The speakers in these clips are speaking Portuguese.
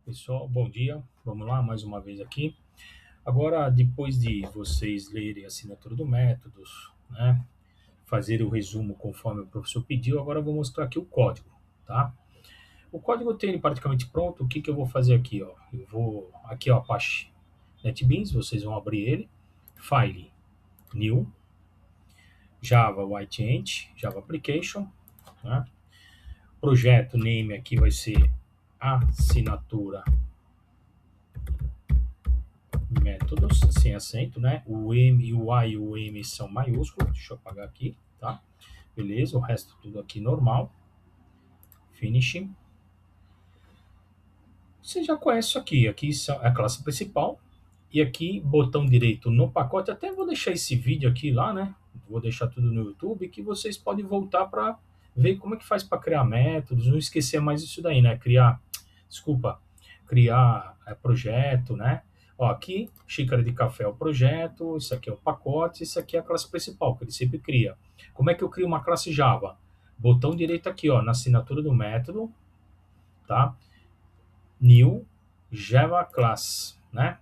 Pessoal, bom dia. Vamos lá, mais uma vez aqui. Agora, depois de vocês lerem a assinatura do método, né, fazer o resumo conforme o professor pediu, agora eu vou mostrar aqui o código, tá? O código eu tenho ele praticamente pronto. O que que eu vou fazer aqui, ó? Eu vou aqui, ó, Apache NetBeans, vocês vão abrir ele, File, New, Java White Ant, Java Application, né? Projeto name aqui vai ser assinatura métodos, sem acento, né? O M, o A e o M são maiúsculos. Deixa eu apagar aqui, tá? Beleza, o resto tudo aqui normal. Finishing. Você já conhece isso aqui. Aqui é a classe principal. E aqui, botão direito no pacote. Até vou deixar esse vídeo aqui lá, né? Vou deixar tudo no YouTube, que vocês podem voltar para ver como é que faz para criar métodos. Não esquecer mais isso daí, né? Criar projeto, né? Ó, aqui, xícara de café é o projeto, isso aqui é o pacote, isso aqui é a classe principal, que ele sempre cria. Como é que eu crio uma classe Java? Botão direito aqui, ó, na assinatura do método, tá? New Java Class, né?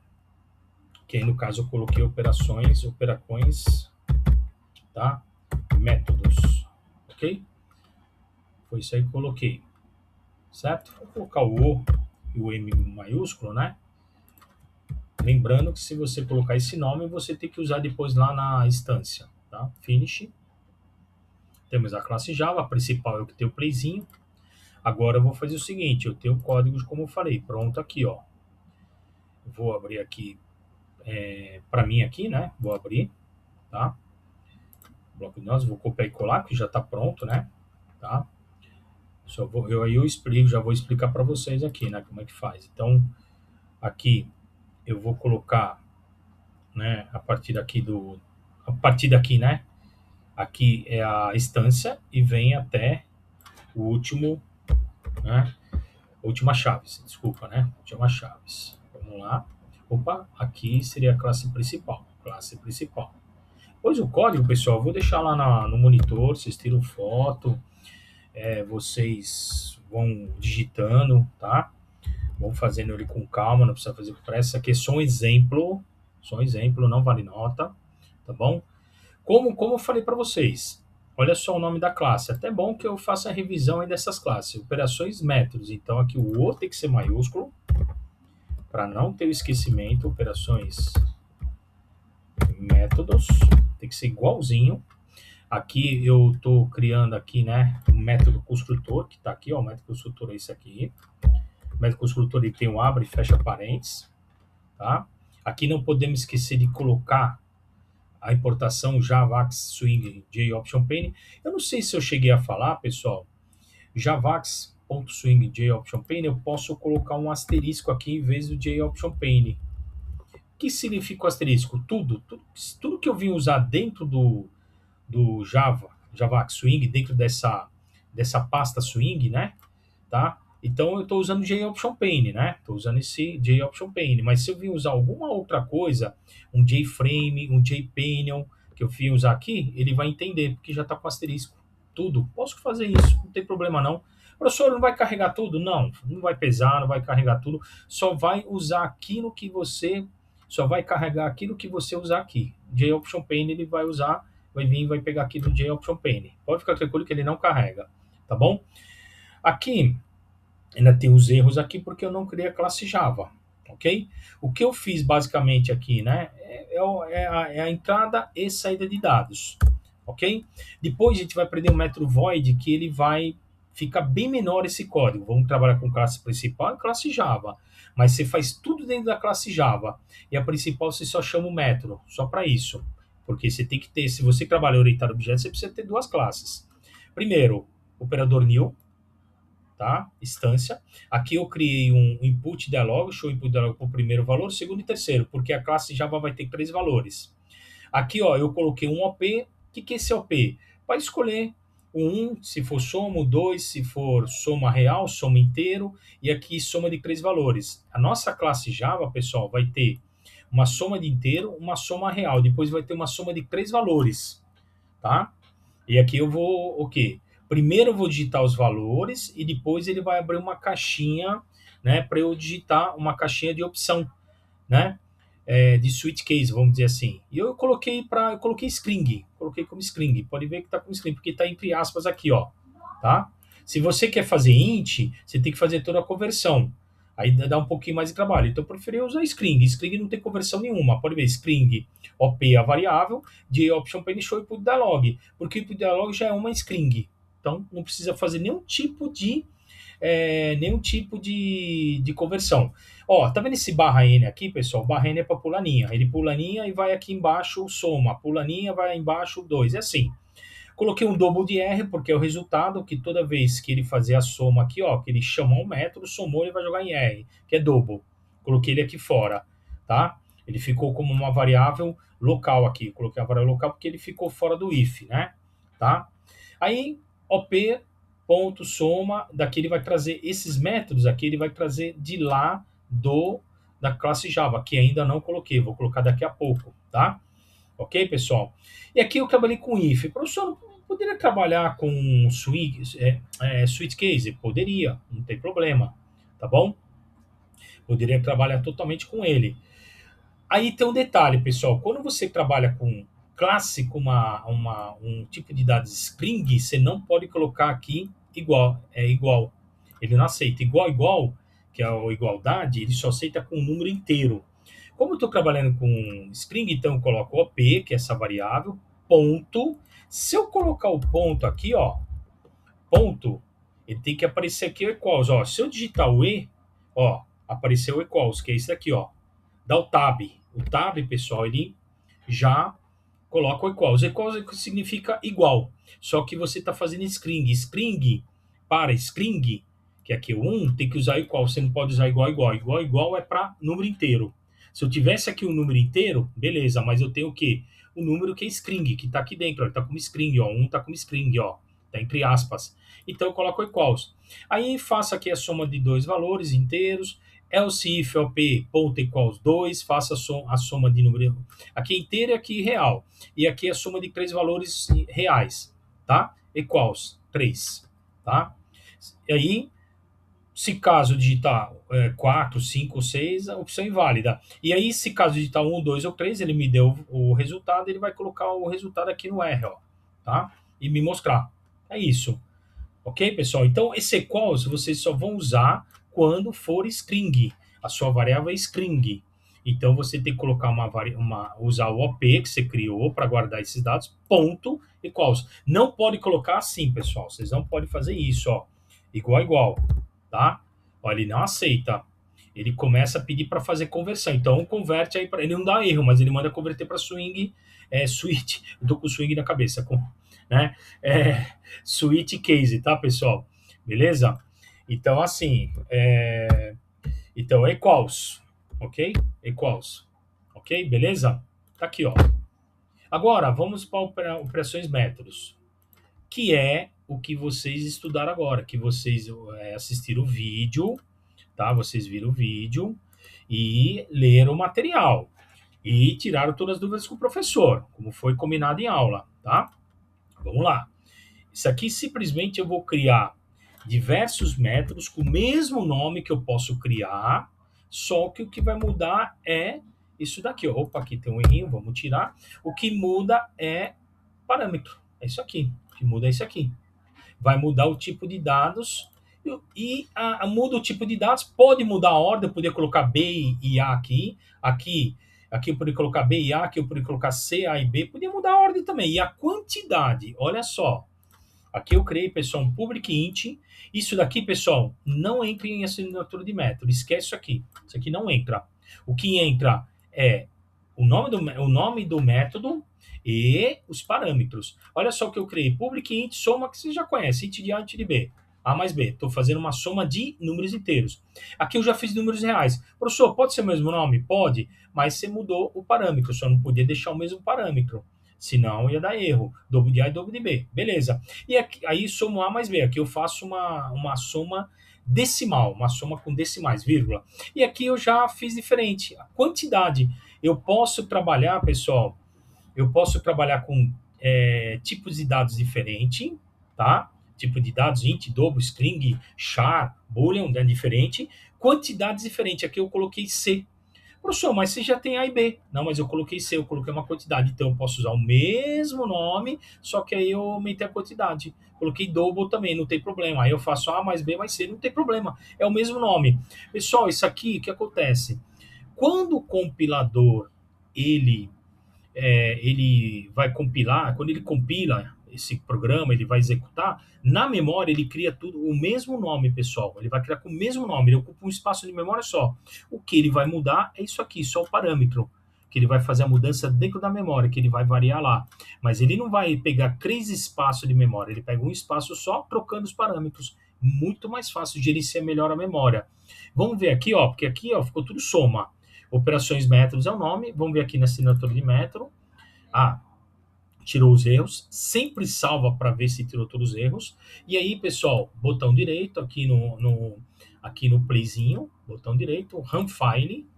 Que aí no caso eu coloquei operacões, tá? Métodos, ok? Foi isso aí que eu coloquei, certo? Vou colocar o O e o M maiúsculo, né? Lembrando que se você colocar esse nome, você tem que usar depois lá na instância, tá? Finish. Temos a classe Java, a principal é o que tem o playzinho. Agora eu vou fazer o seguinte, eu tenho códigos como eu falei, pronto aqui, ó. Vou abrir aqui, para mim aqui, né? Vou abrir, tá? Bloco de notas, vou copiar e colar, que já está pronto, né? Tá? Aí eu explico, já vou explicar para vocês aqui, né? Como é que faz. Então, aqui eu vou colocar, né? A partir daqui, né? Aqui é a instância e vem até o último, né? Última chaves, desculpa, né? Última chaves. Vamos lá. Opa, aqui seria a classe principal. Classe principal. Pois o código, pessoal, eu vou deixar lá no monitor, vocês tiram foto, vocês vão digitando, tá? Vão fazendo ele com calma, não precisa fazer com pressa. Isso aqui é só um exemplo, não vale nota, tá bom? Como eu falei para vocês, olha só o nome da classe. Até bom que eu faça a revisão aí dessas classes. Operações métodos. Então aqui o O tem que ser maiúsculo, para não ter o esquecimento. Operações métodos, tem que ser igualzinho. Aqui eu estou criando aqui, né, o método construtor, que está aqui, ó, o método construtor é esse aqui. O método construtor ele tem um abre e fecha parênteses, tá? Aqui não podemos esquecer de colocar a importação Javax Swing JOption Pane. Eu não sei se eu cheguei a falar, pessoal, Javax.swing JOption Pane, eu posso colocar um asterisco aqui em vez do JOption Pane. O que significa o asterisco? Tudo que eu vim usar dentro do Javax Swing, dentro dessa pasta Swing, né? Tá? Então eu estou usando o JOption Pane, né? Estou usando esse JOption Pane. Mas se eu vim usar alguma outra coisa, um JFrame, um JPanion, que eu vim usar aqui, ele vai entender, porque já está com asterisco. Tudo. Posso fazer isso, não tem problema não. Professor, não vai carregar tudo? Não, não vai pesar, não vai carregar tudo. Só vai usar aquilo que você. Só vai carregar aquilo que você usar aqui. JOption Pane ele vai usar, vai vir e vai pegar aqui do JOption Pane. Pode ficar tranquilo que ele não carrega, tá bom? Aqui ainda tem os erros aqui porque eu não criei a classe Java, ok? O que eu fiz basicamente aqui, né, é a entrada e saída de dados, ok? Depois a gente vai aprender o método void que ele vai ficar bem menor esse código. Vamos trabalhar com classe principal e classe Java, mas você faz tudo dentro da classe Java e a principal você só chama o método, só para isso, porque você tem que ter, se você trabalha orientado a objetos, você precisa ter duas classes. Primeiro, operador new, tá? Instância. Aqui eu criei um input dialog, show input dialog para o primeiro valor, segundo e terceiro, porque a classe Java vai ter três valores. Aqui, ó, eu coloquei um OP. O que é esse OP? Para escolher o 1, se for soma, o 2, se for soma real, soma inteiro, e aqui soma de três valores. A nossa classe Java, pessoal, vai ter uma soma de inteiro, uma soma real, depois vai ter uma soma de três valores, tá? E aqui eu vou, o quê? Primeiro eu vou digitar os valores e depois ele vai abrir uma caixinha né, para eu digitar uma caixinha de opção, né, de switch case, vamos dizer assim. E eu coloquei string, coloquei como string. Pode ver que está como string, porque está entre aspas aqui, ó, tá? Se você quer fazer int, você tem que fazer toda a conversão. Aí dá um pouquinho mais de trabalho. Então eu preferi usar string. String não tem conversão nenhuma. Pode ver, string op a variável, de option pane show e put dialog, porque o put dialog já é uma string. Então não precisa fazer nenhum tipo de conversão. Ó, tá vendo esse barra N aqui, pessoal? Barra N é para pular linha. Ele pula linha e vai aqui embaixo soma. Pula linha, vai embaixo 2. É assim. Coloquei um double de R, porque é o resultado que toda vez que ele fazer a soma aqui, ó, que ele chamar um método, somou, ele vai jogar em R, que é double. Coloquei ele aqui fora, tá? Ele ficou como uma variável local aqui. Coloquei a variável local porque ele ficou fora do if, né? Tá? Aí, OP ponto soma, daqui ele vai trazer esses métodos aqui, ele vai trazer de lá da classe Java, que ainda não coloquei, vou colocar daqui a pouco, tá? Ok, pessoal? E aqui eu trabalhei com if. Professor, poderia trabalhar com switch case? Poderia, não tem problema, tá bom? Poderia trabalhar totalmente com ele. Aí tem um detalhe, pessoal. Quando você trabalha com classe, com um tipo de dados string, você não pode colocar aqui igual. É igual. Ele não aceita. Igual, que é a igualdade, ele só aceita com um número inteiro. Como eu estou trabalhando com string, então eu coloco OP, que é essa variável, ponto. Se eu colocar o ponto aqui, ó, ponto, ele tem que aparecer aqui o equals. Ó, se eu digitar o E, ó, apareceu o equals, que é esse daqui, ó. Dá o tab. O tab, pessoal, ele já coloca o equals. Equals significa igual. Só que você está fazendo string. String para string, que aqui é o 1, tem que usar igual. Você não pode usar igual. Igual é para número inteiro. Se eu tivesse aqui um número inteiro, beleza, mas eu tenho o quê? O número que é string, que está aqui dentro. Está como string, ó. 1 está como string, ó. Está entre aspas. Então eu coloco equals. Aí faço aqui a soma de dois valores inteiros. Else if op ponto equals 2, faça a soma de número aqui inteiro e aqui real. E aqui a soma de três valores reais, tá? Equals 3, tá? E aí, se caso digitar 4, 5 ou 6, a opção é inválida. E aí, se caso digitar 1, 2 ou 3, ele me deu o resultado, ele vai colocar o resultado aqui no R, ó, tá? E me mostrar. É isso. Ok, pessoal? Então, esse equals vocês só vão usar quando for string. A sua variável é string. Então, você tem que colocar usar o OP que você criou para guardar esses dados, ponto, equals. Não pode colocar assim, pessoal. Vocês não podem fazer isso, ó. Igual, tá? Ó, ele não aceita. Ele começa a pedir para fazer conversão. Então, converte aí para ele, não dá erro, mas ele manda converter para switch. Eu tô com swing na cabeça, né? Switch case, tá, pessoal? Beleza? Então, assim, então, equals, ok? Equals, ok? Beleza? Tá aqui, ó. Agora, vamos para operações métodos, que é o que vocês estudaram agora, que vocês assistiram o vídeo, tá? Vocês viram o vídeo e leram o material e tiraram todas as dúvidas com o professor, como foi combinado em aula, tá? Vamos lá. Isso aqui simplesmente eu vou criar diversos métodos com o mesmo nome que eu posso criar, só que o que vai mudar é isso daqui. Opa, aqui tem um errinho, vamos tirar. O que muda é parâmetro. É isso aqui. O que muda é isso aqui. Vai mudar o tipo de dados e muda o tipo de dados. Pode mudar a ordem, eu poderia colocar B e A aqui. Aqui eu poderia colocar B e A, aqui eu poderia colocar C, A e B. Podia mudar a ordem também. E a quantidade, olha só. Aqui eu criei, pessoal, um public int. Isso daqui, pessoal, não entra em assinatura de método. Esquece isso aqui. Isso aqui não entra. O que entra é o nome do método e os parâmetros. Olha só o que eu criei. Public int, soma, que você já conhece. Int de A, int de B. A mais B. Estou fazendo uma soma de números inteiros. Aqui eu já fiz números reais. Professor, pode ser o mesmo nome? Pode, mas você mudou o parâmetro. Só não podia deixar o mesmo parâmetro. Senão ia dar erro. Dobro de A e dobro de B. Beleza. E aqui, aí somo A mais B. Aqui eu faço uma soma decimal, uma soma com decimais, vírgula. E aqui eu já fiz diferente. A quantidade. Eu posso trabalhar, pessoal, eu posso trabalhar com tipos de dados diferentes, tá? Tipo de dados int, dobro, string, char, boolean, é diferente, quantidades diferentes. Aqui eu coloquei C. Professor, mas você já tem A e B. Não, mas eu coloquei C, eu coloquei uma quantidade. Então eu posso usar o mesmo nome, só que aí eu aumentei a quantidade. Coloquei double também, não tem problema. Aí eu faço A mais B mais C, não tem problema. É o mesmo nome. Pessoal, isso aqui, o que acontece? Quando o compilador ele ele vai compilar, quando ele compila esse programa, ele vai executar, na memória ele cria tudo o mesmo nome, pessoal. Ele vai criar com o mesmo nome, ele ocupa um espaço de memória só. O que ele vai mudar é isso aqui, só o parâmetro, que ele vai fazer a mudança dentro da memória, que ele vai variar lá. Mas ele não vai pegar 3 espaços de memória, ele pega um espaço só, trocando os parâmetros. Muito mais fácil, gerenciar melhor a memória. Vamos ver aqui, ó, porque aqui ó, ficou tudo soma. Operações métodos é o nome. Vamos ver aqui na assinatura de método. Ah, tirou os erros. Sempre salva para ver se tirou todos os erros. E aí, pessoal, botão direito aqui no playzinho, botão direito, run file.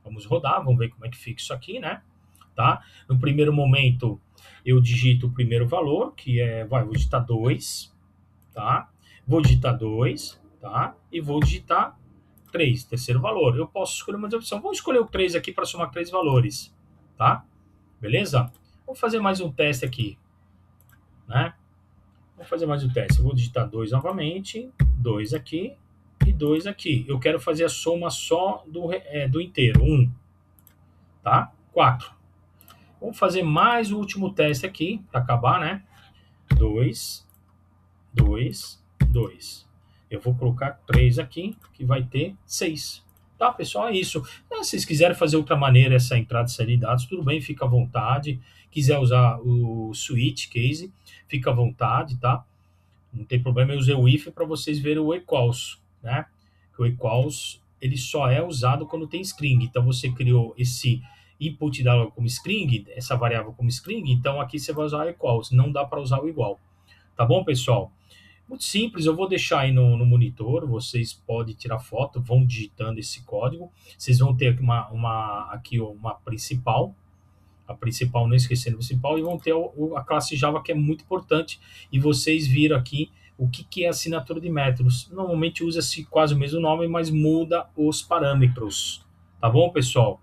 Vamos rodar, vamos ver como é que fica isso aqui, né? Tá? No primeiro momento, eu digito o primeiro valor, que é, vou digitar 2, tá? Vou digitar 2, tá? E vou digitar 3, terceiro valor. Eu posso escolher uma opção. Vou escolher o 3 aqui para somar 3 valores, tá? Beleza? Vou fazer mais um teste aqui, né? Vou fazer mais um teste. Eu vou digitar 2 novamente, 2 aqui e 2 aqui. Eu quero fazer a soma só do inteiro, 1, tá? 4. Vamos fazer mais o último teste aqui, para acabar, né? 2, 2, 2. Eu vou colocar 3 aqui, que vai ter 6. Tá, pessoal? É isso. Se vocês quiserem fazer outra maneira essa entrada e saída de dados, tudo bem, fica à vontade. Quiser usar o switch case, fica à vontade, tá? Não tem problema, eu usei o if para vocês verem o equals, né? O equals, ele só é usado quando tem string. Então, você criou esse input da como string, essa variável como string, então aqui você vai usar o equals, não dá para usar o igual. Tá bom, pessoal? Muito simples, eu vou deixar aí no monitor, vocês podem tirar foto, vão digitando esse código, vocês vão ter aqui uma principal, a principal, não esquecendo a principal, e vão ter a classe Java, que é muito importante, e vocês viram aqui o que é assinatura de métodos. Normalmente usa-se quase o mesmo nome, mas muda os parâmetros. Tá bom, pessoal?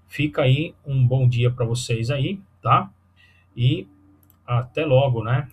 Fica aí um bom dia para vocês aí, tá? E até logo, né?